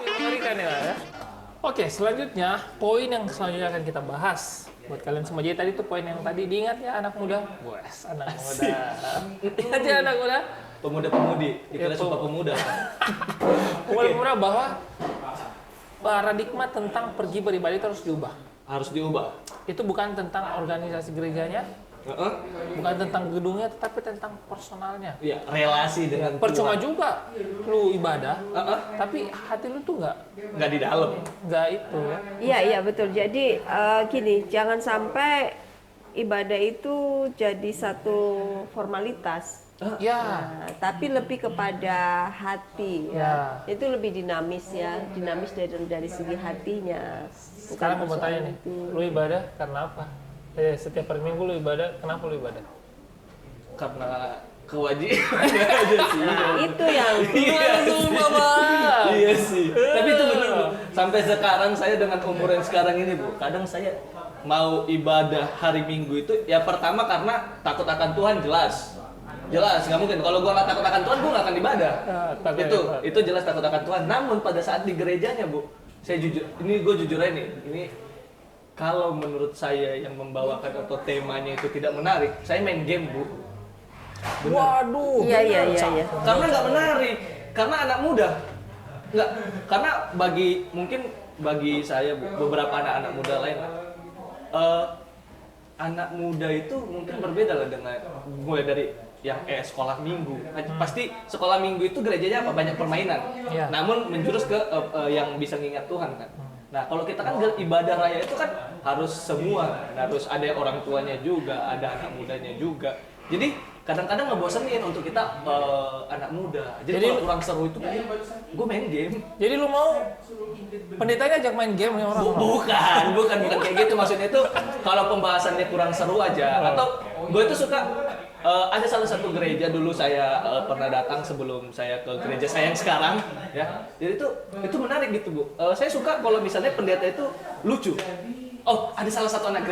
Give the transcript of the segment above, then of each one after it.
Mengerikan ya. Oke, selanjutnya poin yang selanjutnya akan kita bahas buat kalian semua. Jadi tadi tuh poin yang tadi diingat ya anak muda. Wes, anak muda. Ingat ya anak muda. Pemuda-pemudi, dikira sumpah pemuda. Pemuda bahwa paradigma tentang pergi beribadah itu harus diubah. Harus diubah. Itu bukan tentang organisasi gerejanya, bukan tentang gedungnya, tetapi tentang personalnya. Iya, relasi dengan Percuma Tuhan. juga lu ibadah, tapi hati lu tuh Nggak di dalam. nggak itu ya. Iya betul. Jadi gini, jangan sampai ibadah itu jadi satu formalitas. Ya, Nah, tapi lebih kepada hati ya. Itu lebih dinamis ya, dinamis dari segi hatinya. Bukan sekarang mau tanya nih, itu. lu ibadah karena apa? Setiap hari Minggu lu ibadah, kenapa lu ibadah? Karena kewajiban aja sih. Nah, itu yang Iya sih. Tapi itu benar Bu. Sampai sekarang saya dengan umur yang sekarang ini Bu, kadang saya mau ibadah hari Minggu itu ya pertama karena takut akan Tuhan jelas. Jelas, nggak mungkin. Kalau gua nggak takut akan Tuhan, gua nggak akan ibadah. Itu jelas takut akan Tuhan. Namun pada saat di gerejanya Bu, saya jujur, ini gue jujur aja nih, ini kalau menurut saya yang membawakan atau temanya itu tidak menarik, saya main game Bu. Bener. Waduh, Iya. Karena nggak menarik, karena anak muda. Nggak, karena mungkin bagi saya Bu, beberapa anak-anak muda lain lah. Anak muda itu mungkin berbeda lah dengan mulai dari yang sekolah minggu. Pasti sekolah minggu itu gerejanya apa? Banyak permainan. Iya. Namun menjurus ke yang bisa ngingat Tuhan kan. Nah, kalau kita kan ibadah raya itu kan harus semua, harus ada orang tuanya juga, ada anak mudanya juga. Jadi kadang-kadang ngebosenin untuk kita anak muda. Jadi kalau kurang seru itu gue main game. Jadi lu mau pendetanya ajak main game nih orang? Bukan kayak gitu, maksudnya itu kalau pembahasannya kurang seru aja. Atau gue itu suka ada salah satu gereja dulu saya pernah datang sebelum saya ke gereja saya yang sekarang ya. Jadi itu menarik gitu Bu. Saya suka kalau misalnya pendeta itu lucu. Oh, ada salah satu anak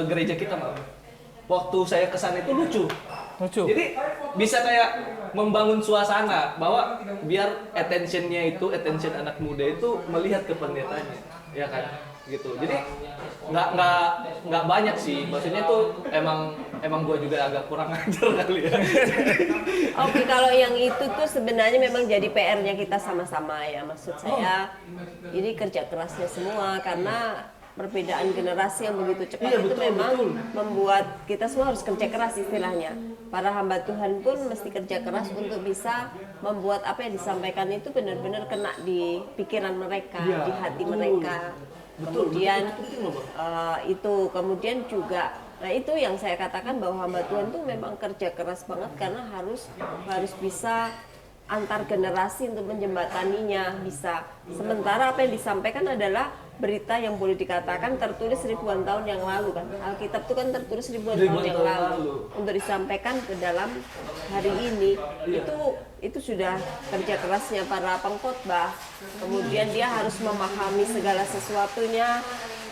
gereja kita malah. Waktu saya kesana itu lucu. Jadi bisa kayak membangun suasana bahwa biar attention anak muda itu melihat ke pendetanya, ya kan? Gitu. Jadi nggak banyak sih. Maksudnya tuh emang gue juga agak kurang ajar kali ya. Oke, kalau yang itu tuh sebenarnya memang jadi PR-nya kita sama-sama ya. Maksud saya ini kerja kerasnya semua karena perbedaan generasi yang begitu cepat itu memang membuat kita semua harus kerja keras istilahnya. Para hamba Tuhan pun mesti kerja keras untuk bisa membuat apa yang disampaikan itu benar-benar kena di pikiran mereka, di hati mereka. Kemudian kemudian juga, nah itu yang saya katakan bahwa hamba Tuhan itu memang kerja keras banget karena harus bisa antar generasi untuk menjembataninya bisa. Sementara apa yang disampaikan adalah berita yang boleh dikatakan tertulis ribuan tahun yang lalu kan. Alkitab itu kan tertulis ribuan tahun yang lalu untuk disampaikan ke dalam hari ini. Itu sudah kerja kerasnya para pengkhotbah. Kemudian dia harus memahami segala sesuatunya,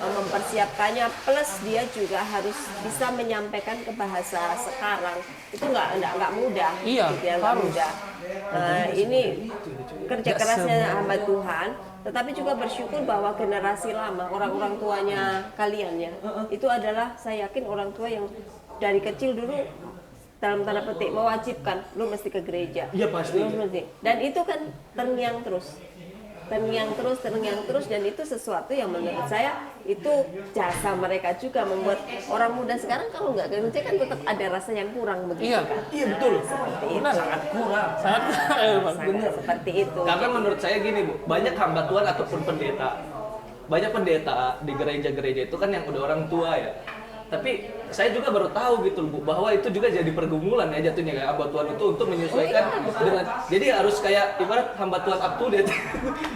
mempersiapkannya, plus dia juga harus bisa menyampaikan ke bahasa sekarang. Itu nggak mudah. Iya, gitu ya, nggak mudah. Nah, ini kerja kerasnya hamba Tuhan, tetapi juga bersyukur bahwa generasi lama, orang-orang tuanya kalian ya, itu adalah saya yakin orang tua yang dari kecil dulu dalam tanda petik mewajibkan lu mesti ke gereja. Iya pasti. Dan itu kan terngiang terus dan itu sesuatu yang menurut saya itu jasa mereka juga membuat orang muda sekarang kalau nggak ke gereja kan tetap ada rasa yang kurang begitu kan. Iya betul. Seperti itu. Sangat kurang. Benar seperti itu. Karena menurut saya gini Bu, banyak hamba Tuhan ataupun pendeta, banyak pendeta di gereja-gereja itu kan yang udah orang tua ya. Tapi saya juga baru tahu gitu Bu, bahwa itu juga jadi pergumulan ya jatuhnya kayak hamba Tuhan itu untuk menyesuaikan dengan, jadi harus kayak ibarat hamba Tuhan up to date.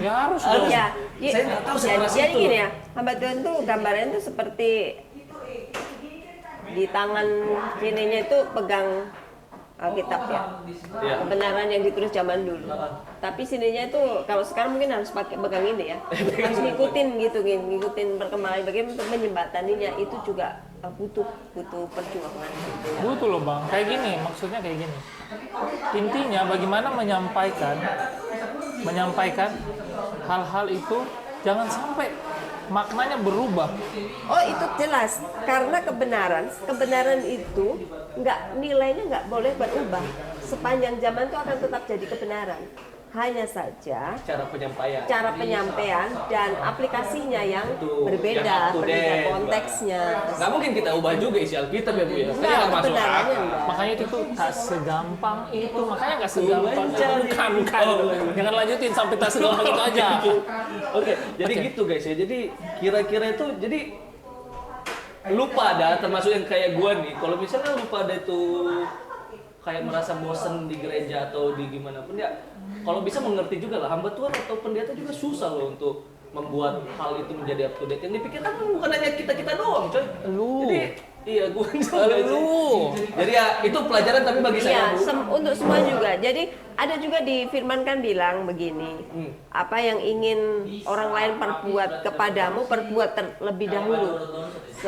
Ya harus. Ya, Saya nggak tahu sekeras jadi itu. gini ya, hamba Tuhan tuh gambarannya tuh seperti di tangan kirinya itu pegang Alkitab ya. Iya. Kebenaran yang ditulis zaman dulu. Tapi sininya itu kalau sekarang mungkin harus pakai pegang ini ya. Harus ngikutin gitu, ngikutin perkembangan bagaimana untuk menjembataninya itu juga butuh perjuangan. Butuh loh Bang, kayak gini, maksudnya kayak gini. Intinya bagaimana menyampaikan hal-hal itu jangan sampai maknanya berubah. Oh itu jelas, karena kebenaran itu nilainya nggak boleh berubah. Sepanjang zaman itu akan tetap jadi kebenaran. Hanya saja Cara penyampaian dan aplikasinya yang Betul, berbeda, yang up to berbeda date, konteksnya. Nggak mungkin kita ubah juga isi Alkitab ya Bu ya. Enggak, Nggak masuk kebenarannya akal. enggak. Makanya itu tuh tak segampang itu, makanya nggak segampang itu. Mencari. Bukan. Jangan lanjutin sampai tak segampang itu aja. Oke, jadi Oke. gitu guys ya. Jadi kira-kira itu jadi lupa ada termasuk yang kayak gua nih. Kalau misalnya lupa ada itu kayak merasa bosen di gereja atau di gimana pun ya, kalau bisa mengerti juga lah, hamba Tuhan atau pendeta juga susah loh untuk membuat hal itu menjadi up to date. Yang dipikirkan bukan hanya kita doang coy. Lu. Jadi iya gua juga Lu. jadi ya itu pelajaran tapi bagi saya Iya, Bu. untuk semua juga. Jadi ada juga di Firman kan bilang begini, apa yang ingin orang lain perbuat kepadamu, perbuat terlebih dahulu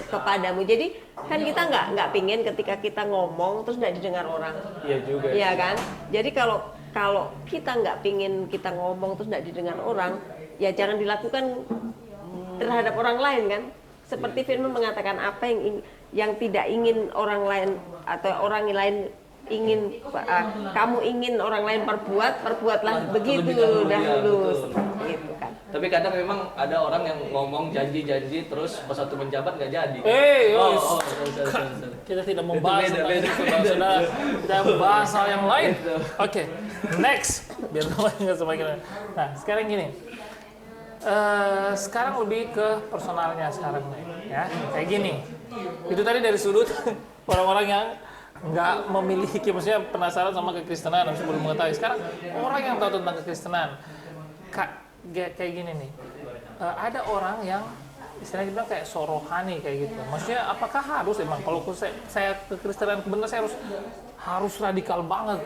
kepadamu. Jadi kan kita nggak pingin ketika kita ngomong terus nggak didengar orang. Iya juga. Iya kan? Jadi kalau kita nggak pingin kita ngomong terus nggak didengar orang, ya jangan dilakukan terhadap orang lain kan. Seperti firman mengatakan apa yang tidak ingin orang lain atau orang lain ingin kamu ingin orang lain perbuatlah begitu Terlebih dahulu, ya, dahulu betul. seperti itu kan. Tapi kadang memang ada orang yang ngomong janji-janji terus pas waktu menjabat nggak jadi. Sorry. Kita tidak membahas Itu tentang beda. itu, Bang. Sudah kita membahas hal yang lain. Itu. Oke, next. Biar nggak semakin. Nah, sekarang gini. Sekarang lebih ke personalnya sekarang nih, ya. Kayak gini. Itu tadi dari sudut orang-orang yang nggak memiliki, maksudnya penasaran sama kekristenan dan sebelum mengetahui. Sekarang orang yang tahu tentang kekristenan, kayak gini nih. Ada orang yang istilahnya bilang kayak sorohani kayak gitu. Maksudnya apakah harus emang kalau saya kekristenan benar saya harus radikal banget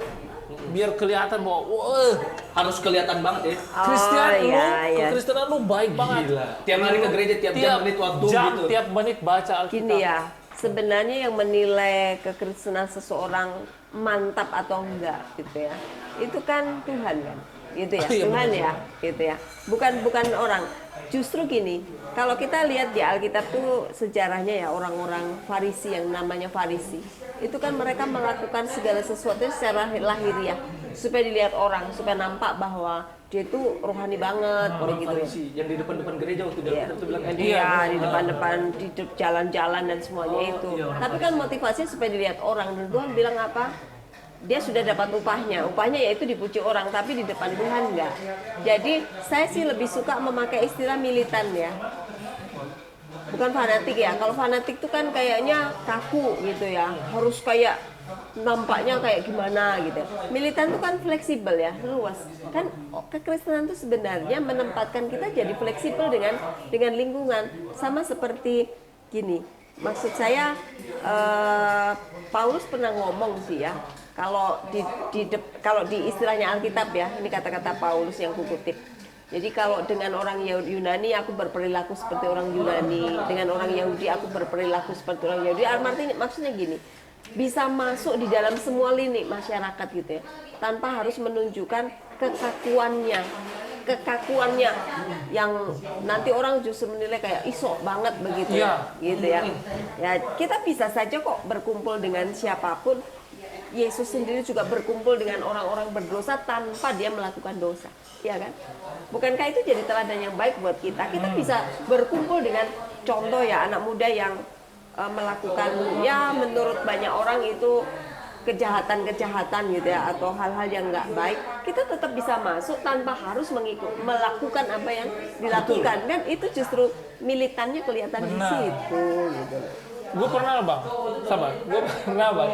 biar kelihatan bahwa wah Harus kelihatan banget ya. Kristian lu, iya. kekristenan lu baik banget. Gila. Tiap hari ke gereja, tiap jam menit waktu jam, gitu. tiap menit baca Alkitab. Gini ya, sebenarnya yang menilai kekristenan seseorang mantap atau enggak gitu ya, itu kan Tuhan kan, gitu ya, Iya, Tuhan benar. ya, gitu ya, bukan orang. Justru gini, kalau kita lihat di Alkitab tuh sejarahnya ya orang-orang Farisi yang namanya Farisi, itu kan mereka melakukan segala sesuatu secara lahiriah supaya dilihat orang, supaya nampak bahwa dia itu rohani banget, Orang begitu. Farisi yang di depan-depan gereja waktu di Iya. Alkitab tuh bilang Iya, di depan-depan, di jalan-jalan dan semuanya itu. iya, orang Tapi kan motivasinya supaya dilihat orang. Dan Tuhan bilang apa? Dia sudah dapat upahnya. Upahnya yaitu dipuji orang, tapi di depan Tuhan enggak. Jadi saya sih lebih suka memakai istilah militan ya. Bukan fanatik ya. Kalau fanatik itu kan kayaknya kaku gitu ya. Harus kayak nampaknya kayak gimana gitu. Militan itu kan fleksibel ya, luas. Kan kekristenan itu sebenarnya menempatkan kita jadi fleksibel dengan lingkungan. Sama seperti gini. Maksud saya Paulus pernah ngomong sih ya. Kalau di istilahnya Alkitab ya, ini kata-kata Paulus yang kukutip. Jadi kalau dengan orang Yunani aku berperilaku seperti orang Yunani, dengan orang Yahudi aku berperilaku seperti orang Yahudi. Artinya maksudnya gini, bisa masuk di dalam semua lini masyarakat gitu ya, tanpa harus menunjukkan kekakuannya yang nanti orang justru menilai kayak isok banget begitu Iya. gitu ya. Ya kita bisa saja kok berkumpul dengan siapapun. Yesus sendiri juga berkumpul dengan orang-orang berdosa tanpa dia melakukan dosa, ya kan? Bukankah itu jadi teladan yang baik buat kita? Kita bisa berkumpul dengan contoh ya anak muda yang melakukan ya menurut banyak orang itu kejahatan-kejahatan gitu ya atau hal-hal yang nggak baik, kita tetap bisa masuk tanpa harus melakukan apa yang dilakukan. Dan itu justru militannya kelihatan di Benar. situ gitu. Gue pernah bang, sabar. Gue pernah bang.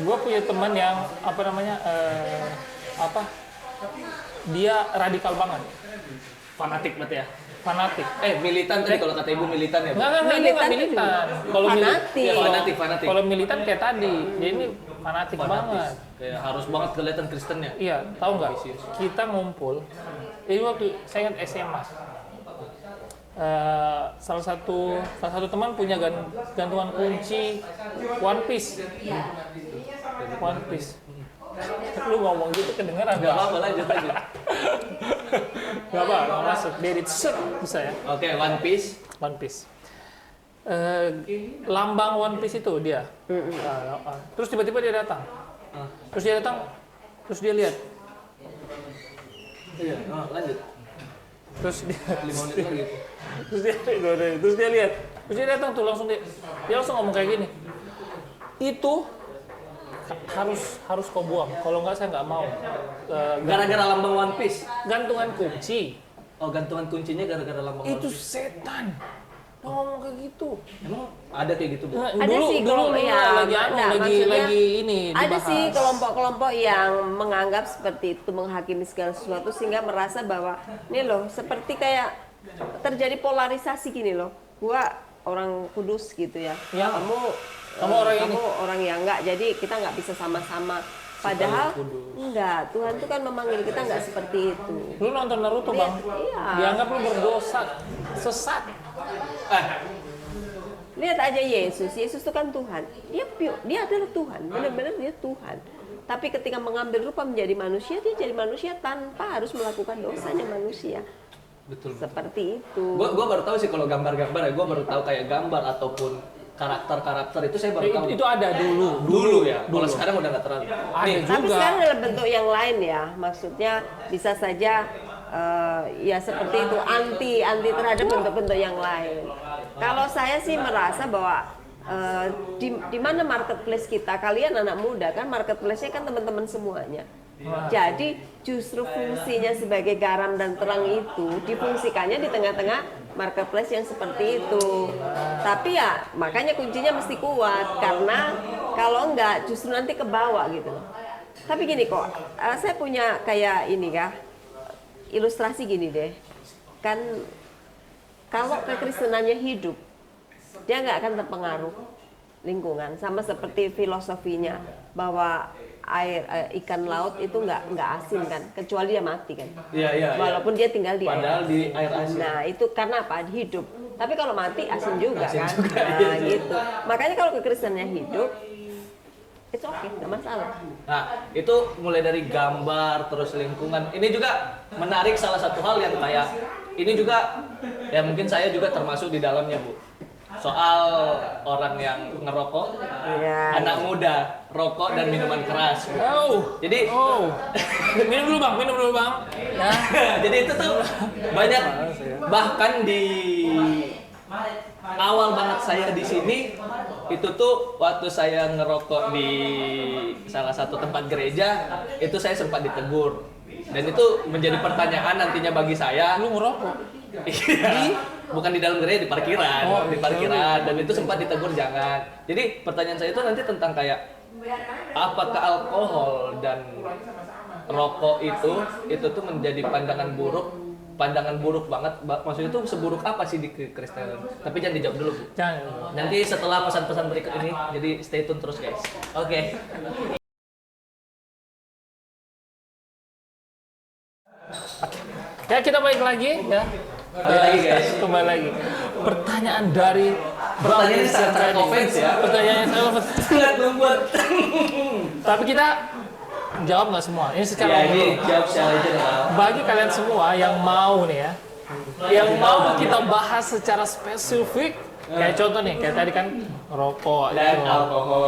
Gue punya teman yang apa namanya dia radikal banget. fanatik berarti ya. fanatik. Militan tadi kalau kata ibu militan ya. Bu? Enggak, dia Militan nggak itu militan. juga. Kalau Fanatik. Fanatik. Kalau militan kayak tadi, dia ini fanatik banget. Kayak harus banget kelihatan Kristennya. Iya, tahu nggak? Kita ngumpul. Ini waktu saya ingat SMA. Salah satu teman punya gantungan kunci One Piece. One Piece. Lu ngomong gitu kedengeran Gak apa-apa, lanjut. Gak apa, nggak masuk. Dedit set bisa ya. Oke, One Piece. One Piece. Lambang One Piece itu dia. Terus tiba-tiba dia datang. Terus dia lihat. Iya, lanjut. Terus dia 5 menit lagi. terus dia lihat. Terus dia datang tuh langsung dia langsung ngomong kayak gini. Itu harus kau buang. Kalau nggak saya nggak mau. Gara-gara lambang One Piece. Gantungan kunci. Oh, gantungan kuncinya gara-gara lambang Itu One Piece. setan. Ngomong kayak gitu. Emang ada kayak gitu, Bu? Ada Dulu sih lagi ini ada dibahas. sih kelompok-kelompok yang menganggap seperti itu, menghakimi segala sesuatu sehingga merasa bahwa ini loh seperti kayak terjadi polarisasi gini loh. Gua orang kudus gitu ya. Ya. Kamu orang ini. Kamu orang yang enggak. Jadi kita nggak bisa sama-sama. Padahal enggak, Tuhan tuh kan memanggil kita enggak seperti itu. Lu nonton Naruto, Bang? Iya. Dianggap lu berdosa, sesat. Lihat aja Yesus itu kan Tuhan. Dia adalah Tuhan, benar-benar dia Tuhan. Tapi ketika mengambil rupa menjadi manusia, dia jadi manusia tanpa harus melakukan dosanya manusia. Betul. Seperti itu. Gua baru tahu sih kalau gambar-gambar ya. Gua baru tahu kayak gambar ataupun karakter-karakter itu saya baru tahu. Itu ada Dulu ya. Kalau sekarang udah nggak terlalu. Ada juga. Tapi sekarang dalam bentuk yang lain ya. Maksudnya bisa saja ya seperti itu anti terhadap bentuk-bentuk yang lain. Kalau saya sih merasa bahwa di mana marketplace kita, kalian anak muda kan marketplace-nya kan teman-teman semuanya. Jadi justru fungsinya sebagai garam dan terang itu difungsikannya di tengah-tengah marketplace yang seperti itu. Tapi ya makanya kuncinya mesti kuat karena kalau enggak justru nanti ke bawah gitu loh. Tapi gini kok, saya punya kayak ini kah ilustrasi gini deh. Kan kalau kekristenannya hidup, dia nggak akan terpengaruh lingkungan, sama seperti filosofinya bahwa ikan laut itu nggak asin kan, kecuali dia mati kan. Iya. Walaupun dia tinggal di Padahal di air asin. Nah itu karena apa? Hidup. Tapi kalau mati asin juga Asin kan. juga, Nah iya. gitu. Makanya kalau kekristenannya hidup, it's okay, nggak masalah. Nah, itu mulai dari gambar, terus lingkungan. Ini juga menarik, salah satu hal yang kayak ini juga ya mungkin saya juga termasuk di dalamnya, Bu. Soal orang yang ngerokok, Iya. anak muda, rokok dan minuman keras. Bu. Jadi Minum dulu bang. Ya. jadi itu tuh banyak, bahkan di awal banget saya di sini itu tuh waktu saya ngerokok di salah satu tempat gereja itu saya sempat ditegur dan itu menjadi pertanyaan nantinya bagi saya. Lu ngerokok? Iya, bukan di dalam gereja, di parkiran, di parkiran, dan itu sempat ditegur jangan. Jadi pertanyaan saya itu nanti tentang kayak apakah alkohol dan rokok itu tuh menjadi pandangan buruk banget. Maksudnya itu seburuk apa sih di Kristen? Tapi jangan dijawab dulu, Bu. Jangan. Nanti setelah pesan-pesan berikut ini, jadi stay tune terus guys. Oke. Ya kita balik lagi ya. Balik lagi, guys. Kembali lagi. Pertanyaan dari Pertanyaannya sangat offense ya. Pertanyaannya sangat offense. Sangat membuat. Tapi kita jawab nggak semua. Ini secara Ya ini umum. jawab secara general. Bagi kalian semua yang mau nih ya, yang mau kita bahas secara spesifik, kayak contoh nih, kayak tadi kan rokok Dan itu,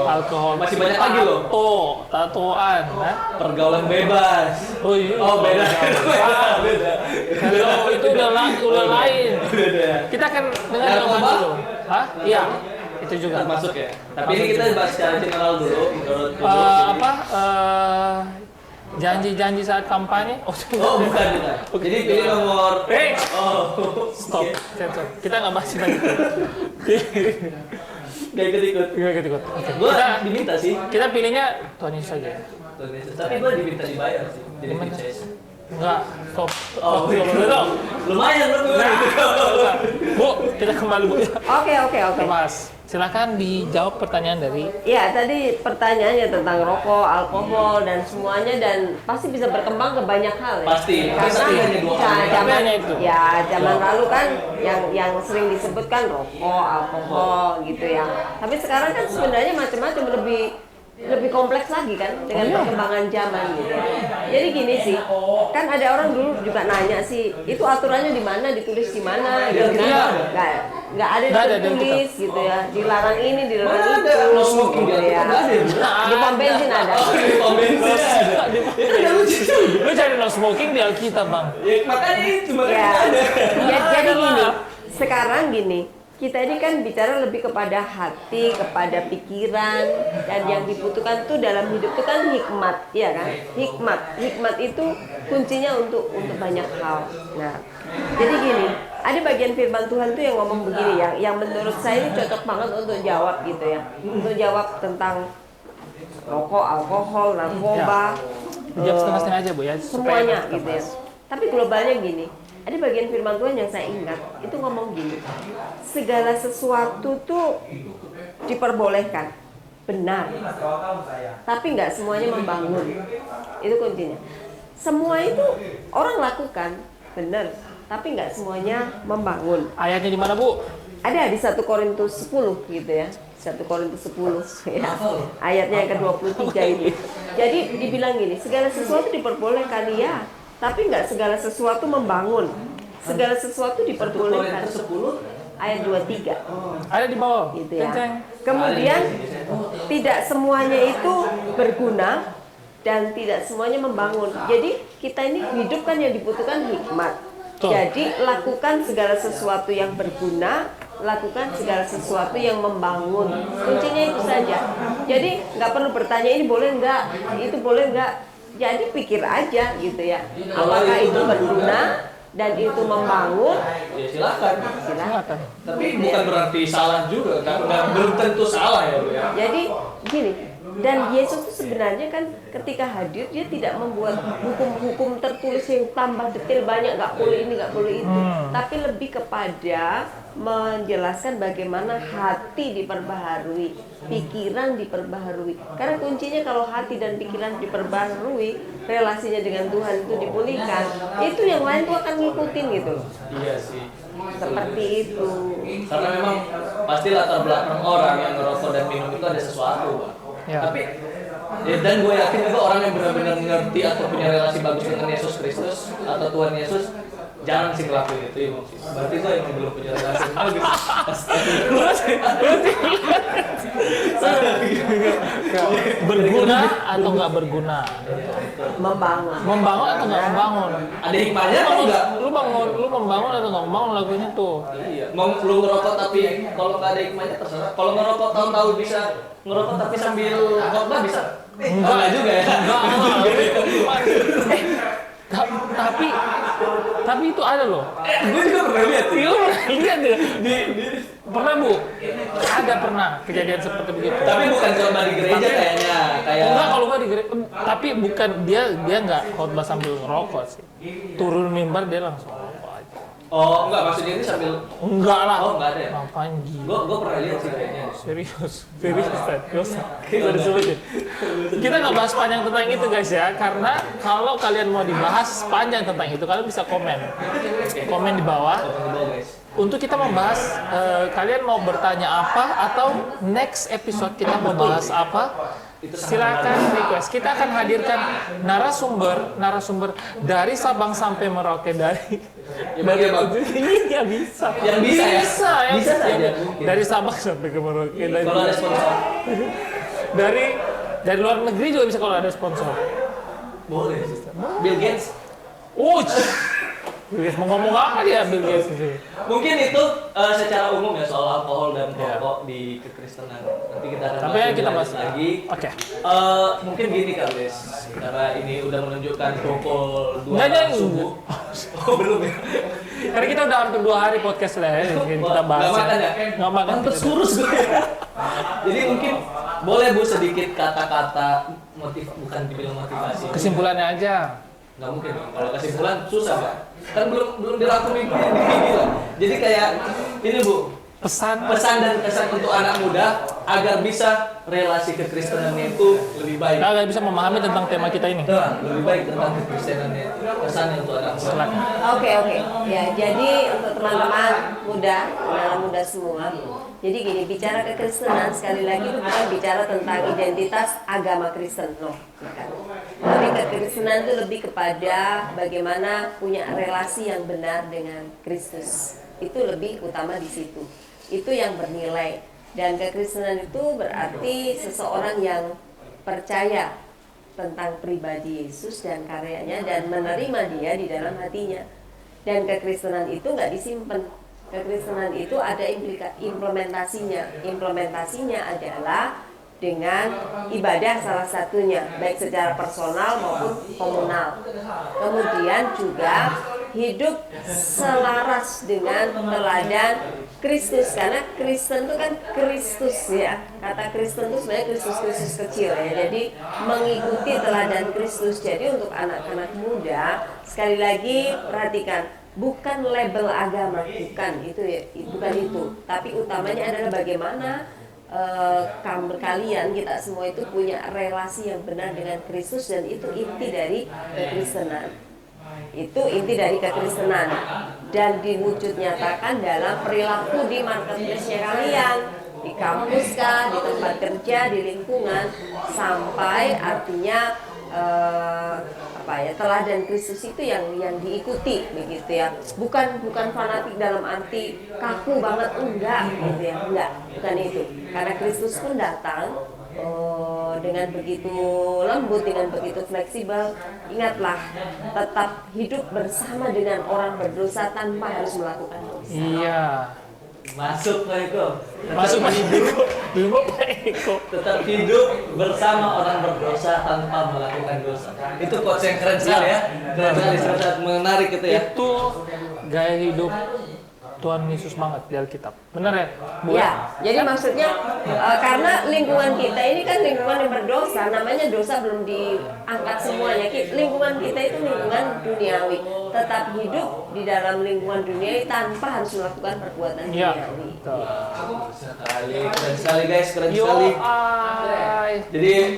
alkohol. Masih banyak lagi loh. Tatoan, nah. Pergaulan bebas. Oh iya. Oh beda. Beda. Kalau itu udah lain. Beda. Kita akan dengar Narkoba? jawaban dulu. Hah? Iya. Itu juga. Termasuk ya. Tapi ini kita bahas secara general dulu. Menurut Janji-janji saat kampanye? Oh bukan. Jadi pilih nomor. Stop. Sensor. Kita nggak bahas lagi. Gak ikut-ikut. Ikut. Oke. Gue diminta sih. Kita pilihnya Tuhan Yesus saja. Tapi gue diminta dibayar sih. Jadi Gimana? franchise. Enggak, stop. Oh, Belum. lumayan lu. Bu, kita kembali Bu. Oke. Mas, silakan dijawab pertanyaan dari Ya, tadi pertanyaannya tentang rokok, alkohol, dan semuanya, dan pasti bisa berkembang ke banyak hal ya. Pasti. Karena Hanya dua hal. zaman Hanya itu. ya zaman lalu kan yang sering disebutkan rokok, alkohol gitu ya. Tapi sekarang kan sebenarnya macam-macam, lebih kompleks lagi kan dengan perkembangan zaman gitu. Jadi gini sih, kan ada orang dulu juga nanya sih, itu aturannya di mana, ditulis di mana gitu kan. Iya. Nggak ada Nggak ada di ditulis gitu ya. Dilarang ini, dilarang Mana itu. ada no smoking di gitu ya. Alkitab? Nggak ada. Di pom bensin ada. Di pom bensin ada. Itu udah lucu. Lu cari no smoking di Alkitab, Bang. Ya, makanya itu Ya. ada. Jadi Ada gini, lah. sekarang gini, kita ini kan bicara lebih kepada hati, kepada pikiran, dan yang dibutuhkan tuh dalam hidup itu kan hikmat, ya kan? Hikmat itu kuncinya untuk banyak hal. Nah, jadi gini, ada bagian firman Tuhan tuh yang ngomong begini yang menurut saya ini cocok banget untuk jawab gitu ya, untuk jawab tentang rokok, alkohol, narkoba, Dijawab setengah-setengah aja Bu ya. supaya semuanya tetap gitu ya. pas. Tapi globalnya gini, ada bagian firman Tuhan yang saya ingat, itu ngomong gini, segala sesuatu tuh diperbolehkan, benar, tapi nggak semuanya membangun, itu kuncinya. Semua itu orang lakukan, benar, tapi nggak semuanya membangun. Ayatnya di mana Bu? Ada di 1 Korintus 10 gitu ya. 1 Korintus 10 ya. Ayatnya yang ke-23 ini. Jadi dibilang gini, segala sesuatu diperbolehkan ya, tapi nggak segala sesuatu membangun. Segala sesuatu diperbolehkan. 10 Ayat 23 Ada di bawah. gitu ya. Ceng-ceng. Kemudian tidak semuanya itu berguna dan tidak semuanya membangun. Jadi kita ini hidup kan yang dibutuhkan hikmat. Betul. Jadi lakukan segala sesuatu yang berguna, lakukan segala sesuatu yang membangun. Kuncinya itu saja. Jadi nggak perlu bertanya ini boleh nggak, itu boleh nggak. Jadi pikir aja gitu ya. Apakah itu berguna dan itu membangun? ya silakan. Silakan. Tapi bukan berarti salah juga kan, belum tentu salah ya Bu ya. Jadi gini, dan Yesus itu sebenarnya kan ketika hadir dia tidak membuat hukum-hukum tertulis yang tambah detail banyak, nggak boleh ini, nggak boleh itu, tapi lebih kepada menjelaskan bagaimana hati diperbaharui, pikiran diperbaharui. Karena kuncinya kalau hati dan pikiran diperbaharui, relasinya dengan Tuhan itu dipulihkan, itu yang lain tuh akan ngikutin gitu loh. Iya sih. Seperti itu. Karena memang pasti latar belakang orang yang ngerokok dan minum itu ada sesuatu, Pak. Ya. Tapi dan gue yakin juga orang yang benar-benar ngerti atau punya relasi bagus dengan Yesus Kristus atau Tuhan Yesus jangan sih ngelakuin itu ya. Berarti gue yang belum punya relasi bagus. Berguna atau nggak berguna? Membangun. Membangun atau nggak membangun? Ada hikmahnya atau enggak? Lu membangun atau nggak membangun lagunya tuh? Iya. Mau lu ngerokok tapi kalau nggak ada hikmahnya terserah. Kalau ngerokok tahu-tahu bisa ngerokok tapi sambil khotbah bisa. Enggak juga ya. Tapi itu ada loh. Gue juga pernah lihat sih. Lu lihat deh. Pernah Bu? Ada pernah kejadian seperti begitu. Tapi bukan khotbah di gereja kayaknya. Kayak Enggak, kalau nggak di gereja, tapi bukan dia nggak khotbah sambil ngerokok sih. Turun mimbar dia langsung rokok aja. oh enggak maksudnya ini sambil Enggak lah. Oh, nggak ada ya? Ngapain gila? gue pernah lihat sih kayaknya. Serius, kita disebutin. Kita nggak bahas panjang tentang itu guys ya, karena kalau kalian mau dibahas panjang tentang itu, kalian bisa komen di bawah. Guys. Untuk kita membahas, kalian mau bertanya apa atau next episode kita mau bahas apa? Silakan request. Kita akan hadirkan narasumber dari Sabang sampai Merauke dari iya bisa. Yang bisa ya? Bisa saja. Dari Sabang sampai ke Merauke. Kalau ada sponsor. Dari luar negeri juga bisa kalau ada sponsor. Boleh. Bill Gates. Bill Gates mau ngomong apa dia Bill Gates ini? Mungkin itu secara umum ya soal alkohol dan rokok di kekristenan. Nanti kita akan Tapi ya kita lebih bahas lanjut lagi. Oke. Mungkin gini kali guys, karena ini udah menunjukkan pukul 2 Nggak. subuh. Oh belum ya? Karena kita udah hampir 2 hari podcast lah ya, kita bahas. Nggak makan ya? Nggak makan. Pantes kurus gue. Jadi mungkin boleh Bu sedikit kata-kata bukan dibilang motivasi. Kesimpulannya aja. Nggak mungkin Bang. Kalau kesimpulan susah Bang. Kan belum dirangkum ini gila. Jadi kayak ini Bu, Pesan dan kesan untuk anak muda agar bisa relasi kekristenannya itu lebih baik. Kalian bisa memahami tentang tema kita ini. Nah, lebih baik tentang kekristenannya itu. Kesannya untuk anak muda. Silakan. Oke. Ya, jadi untuk teman-teman muda, anak muda semua. Jadi gini, bicara kekristenan sekali lagi itu bukan bicara tentang identitas agama Kristen, loh. Bukan. Tapi kekristenan itu lebih kepada bagaimana punya relasi yang benar dengan Kristus. Itu lebih utama di situ. Itu yang bernilai. Dan kekristenan itu berarti seseorang yang percaya tentang pribadi Yesus dan karyanya dan menerima dia di dalam hatinya. Dan kekristenan itu nggak disimpan. Kekristenan itu ada implementasinya. Implementasinya adalah dengan ibadah salah satunya, baik secara personal maupun komunal. Kemudian juga hidup selaras dengan teladan Kristus, karena Kristen itu kan Kristus ya. Kata Kristen itu sebenarnya Kristus kecil ya. Jadi mengikuti teladan Kristus. Jadi untuk anak-anak muda sekali lagi perhatikan, bukan label agama, bukan itu ya, bukan itu. Tapi utamanya adalah bagaimana kalian, kita semua itu punya relasi yang benar dengan Kristus, dan itu inti dari kekristenan. Itu inti dari kekristenan dan diwujud nyatakan dalam perilaku di marketplace-nya kalian, di kampus kah, di tempat kerja, di lingkungan, sampai artinya teladan Kristus itu yang diikuti begitu ya. Bukan fanatik dalam arti kaku banget, enggak gitu ya, enggak, bukan itu. Karena Kristus pun datang dengan begitu lembut, dengan begitu fleksibel. Ingatlah, tetap hidup bersama dengan orang berdosa tanpa harus melakukan dosa. Iya. Masuk Pak Eko. Masuk Pak Eko. Tetap hidup bersama orang berdosa tanpa melakukan dosa. Itu quotes yang keren sekali ya. Keren sekali, sangat menarik itu ya. Itu gaya hidup Tuhan Yesus banget di Alkitab. Benar ya, Bu? Ya, jadi maksudnya karena lingkungan kita ini kan lingkungan yang berdosa, namanya dosa belum diangkat semuanya. Lingkungan kita itu lingkungan duniawi. Tetap hidup di dalam lingkungan duniawi tanpa harus melakukan perbuatan duniawi. Keren sekali guys, keren sekali. Jadi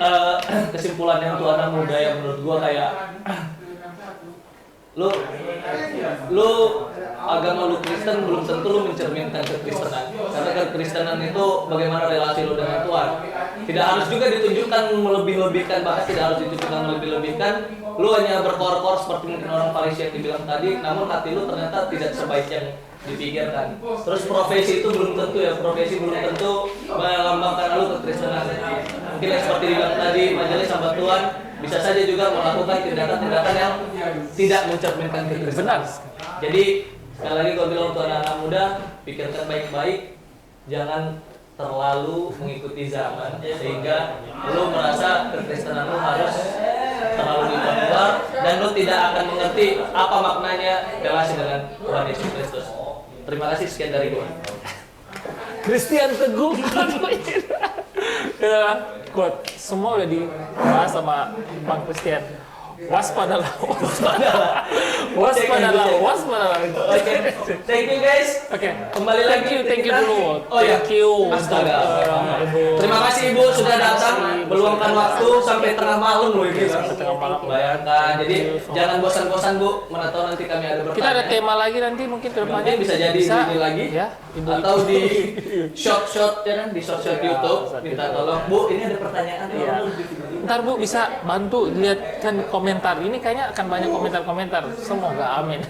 kesimpulannya untuk anak muda yang menurut gua kayak lu agama lu Kristen belum tentu lu mencerminkan kekristenan, karena kekristenan itu bagaimana relasi lu dengan Tuhan. Tidak harus juga ditunjukkan melebih-lebihkan, bahkan tidak harus ditunjukkan melebih-lebihkan. Lu hanya berkor-kor seperti mungkin orang Farisi yang dibilang tadi, namun hati lu ternyata tidak sebaik yang dipikirkan. Terus profesi itu belum tentu ya, profesi belum tentu melambangkan lu kekristenan. Mungkin seperti dibilang tadi, majelis hamba Tuhan bisa saja juga melakukan tindakan-tindakan yang tidak mencerminkan kekristenan. Jadi sekali lagi gue bilang untuk anak-anak muda, pikirkan baik-baik, jangan terlalu mengikuti zaman sehingga lu merasa kekristenan lu harus terlalu diperluar dan lu tidak akan mengerti apa maknanya relasi dengan Tuhan Yesus Kristus. Terima kasih, sekian dari gue. Christian Teguh. Quote, semua udah dibahas sama Bang Christian. Waspadalah. Oke, thank you guys. Oke, Kembali lagi thank you dulu. Oh ya, Thank you. astaga. Ibu. Terima kasih Ibu sudah datang, meluangkan waktu sampai tengah malam loh ini. Tengah malam. Bayangkan, jadi jangan bosan-bosan Bu, mana tahu nanti kami ada bertanya. Kita ada tema lagi nanti mungkin ke depannya. Mungkin bisa jadi ini lagi, ya, Ibu. atau di short ya kan, di short YouTube. Minta tolong Bu, ini ada pertanyaan. Iya. Ntar Bu bisa bantu lihatkan komentar. Ini kayaknya akan banyak komentar-komentar. Semoga amin.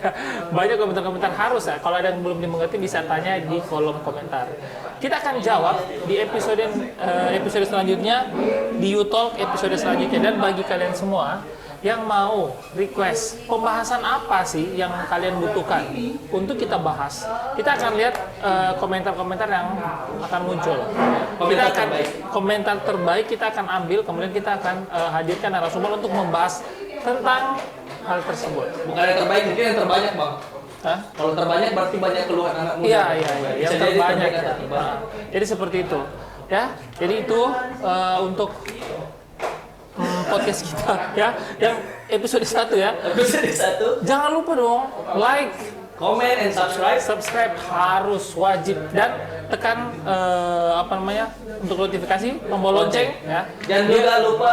Banyak komentar-komentar harus ya. Kalau ada yang belum dimengerti bisa tanya di kolom komentar. Kita akan jawab di episode selanjutnya, di YouTalk episode selanjutnya. Dan bagi kalian semua yang mau request pembahasan apa sih yang kalian butuhkan untuk kita bahas, kita akan lihat komentar-komentar yang akan muncul. Komentar terbaik kita akan ambil, kemudian kita akan hadirkan narasumber untuk membahas tentang hal tersebut. Bukan yang terbaik, mungkin yang terbanyak Bang. Hah? Kalau terbanyak berarti banyak keluhan anak muda. Iya, yang Bisa jadi terbanyak. terbaik. Jadi seperti itu, ya. Jadi itu untuk podcast kita ya, yang episode 1 ya. Episode 1, Jangan lupa dong like, comment and subscribe. subscribe harus wajib dan tekan untuk notifikasi tombol lonceng ya. Dan juga lupa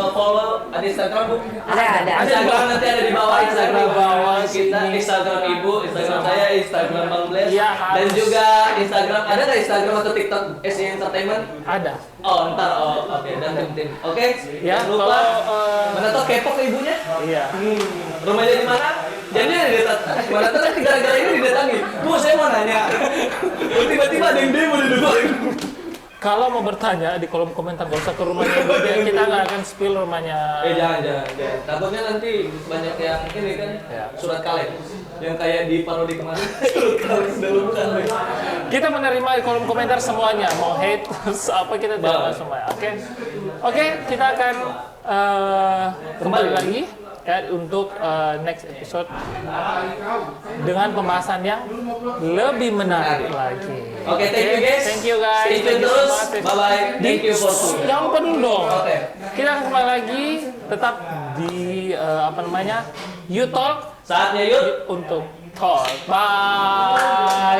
follow ada Instagram, Bu. Ada. Instagram nanti ada di bawah, Instagram Di bawah kita, sini. Instagram Ibu, Instagram saya, Instagram Bang Bless. Iya, Dan harus. juga Instagram, ada nggak Instagram atau TikTok SE Entertainment? Ada. Oh, ntar, oke, dan tim. Oke, Ya, jangan lupa. kalau, Mana tau kepo ke ibunya? Iya. Rumahnya di mana? Jadi didatangi. Mana tau nanti gara-gara ini didatangi. Bu, saya mau nanya. Tiba-tiba ada yang demo di depan. Kalau mau bertanya di kolom komentar, gak usah ke rumahnya Ibu, biar kita nggak akan spill rumahnya. Jangan. Takutnya nanti banyak yang ini kan Ya. surat kaleng. Yang kayak di parodi kemarin. Surat kaleng sudah lulusan. Kita menerima di kolom komentar semuanya, mau hate apa kita terima semua. Oke, kita akan kembali lagi ya untuk next episode dengan pembahasan yang lebih menarik lagi. Oke, thank you guys. Thank you guys. Stay tune Thank you so terus. much. Bye-bye. Thank you for tuning. Jangan lupa dulu dong. Oke. Kita akan kembali lagi tetap di You Talk Saatnya yuk. untuk talk. Bye.